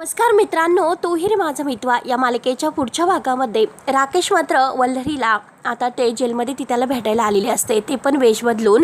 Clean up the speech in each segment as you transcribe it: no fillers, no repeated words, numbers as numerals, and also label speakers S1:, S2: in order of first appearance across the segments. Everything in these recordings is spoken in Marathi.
S1: नमस्कार मित्रांनो, तू ही रे माझा मितवा या मालिकेच्या पुढच्या भागामध्ये राकेश मात्र वल्लरीला आता ते जेलमध्ये ती त्याला भेटायला आलेली असते, ते पण वेश बदलून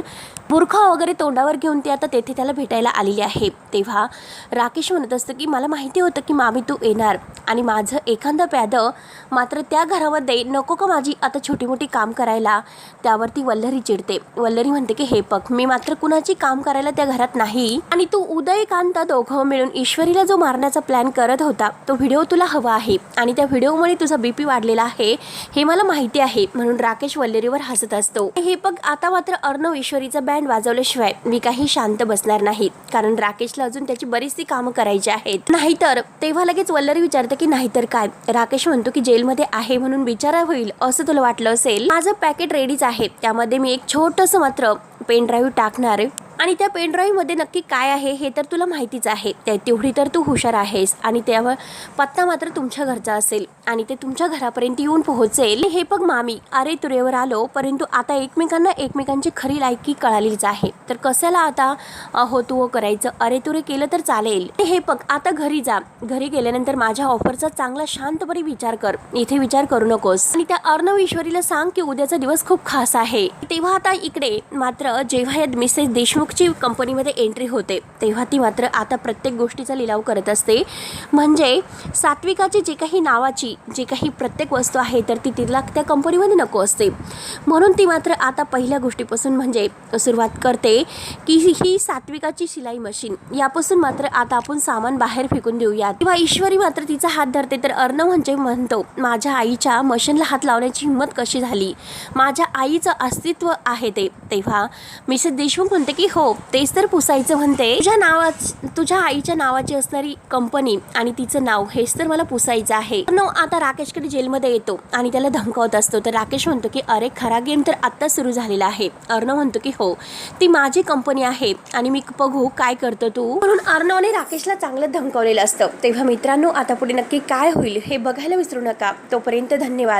S1: बुरखा वगैरे तोंडावर घेऊन ती आता तेथे त्याला भेटायला आलेली आहे। तेव्हा राकेश म्हणत असतं की मला माहिती होतं की मामी तू येणार आणि माझं एखादं प्यादं मात्र त्या घरामध्ये नको का माझी आता छोटी मोठी काम करायला। त्यावरती वल्लरी चिडते। वल्लरी म्हणते की हे बघ, मी मात्र कुणाची काम करायला त्या घरात नाही आणि तू उदयकांत दोघं मिळून ईश्वरीला जो मारण्याचा प्लॅन करत होता तो व्हिडिओ तुला हवा आहे आणि त्या व्हिडिओमुळे तुझा बीपी वाढलेला आहे हे मला माहिती आहे। म्हणून राकेश वल्लरीवर हसत असतो। हे बघ, आता मात्र अर्णव ईश्वरीचा बँड वाजवल्याशिवाय मी काही शांत बसणार नाही, कारण राकेशला अजून त्याची बरीचशी कामं करायची आहेत। नाहीतर तेव्हा लगेच वल्लरी विचारते की नाहीतर काय। राकेश म्हणतो की जेलमध्ये आहे म्हणून विचारा होईल असं तुला वाटलं असेल। माझं पॅकेट रेडीच आहे, त्यामध्ये मी एक छोटंसं मात्र पेन ड्राईव्ह टाकणार आहे आणि त्या पेन ड्राईव्ह मध्ये नक्की काय आहे हे तर तुला माहितीच आहे। तेवढी तर तू हुशार आहेस आणि त्यावर पत्ता मात्र तुमच्या घरचा असेल आणि ते तुमच्या घरापर्यंत येऊन पोहोचेल। हे बघ मामी, अरे तुरेवर आलो, परंतु आता एकमेकांना एकमेकांची खरी लायकी कळालीच आहे, तर कशाला आता हो तू करायचं, अरे तुरे केलं तर चालेल। हे बघ, आता घरी जा, घरी गेल्यानंतर माझ्या ऑफरचा चांगला शांतपणे विचार कर, इथे विचार करू नकोस आणि त्या अर्णव ईश्वरीला सांग की उद्याचा दिवस खूप खास आहे। तेव्हा आता इकडे मात्र जेव्हा या मिसेस देशमुख ची कंपनीमध्ये एंट्री होते तेव्हा ती मात्र आता प्रत्येक गोष्टीचा लिलाव करत असते। म्हणजे सात्विकाची जे काही नावाची जे काही प्रत्येक वस्तू आहे तर ती तिला त्या कंपनीमध्ये नको असते, म्हणून ती मात्र आता पहिल्या गोष्टीपासून म्हणजे सुरुवात करते की ही सात्विकाची शिलाई मशीन यापासून मात्र आता आपण सामान बाहेर फेकून देऊया। तेव्हा ईश्वरी मात्र तिचा हात धरते तर अर्णव म्हणतो माझ्या आईच्या मशीनला हात लावण्याची हिंमत कशी झाली, माझ्या आईचं अस्तित्व आहे ते। तेव्हा मिसेस देशमुख म्हणते की हो तेच तर पुसायचं म्हणते, तुझ्या आईच्या नावाची असणारी कंपनी आणि तिचं नाव हेच तर मला पुसायचं आहे। अर्णव आता राकेशकडे जेलमध्ये येतो आणि त्याला धमकावत असतो, तर राकेश म्हणतो की अरे खरा गेम तर आत्ता सुरू झालेला आहे। अर्णव म्हणतो की हो ती माझी कंपनी आहे आणि मी बघू काय करतो तू, म्हणून अर्णवने राकेशला चांगलं धमकावलेलं असतं। तेव्हा मित्रांनो, आता पुढे नक्की काय होईल हे बघायला विसरू नका। तोपर्यंत धन्यवाद।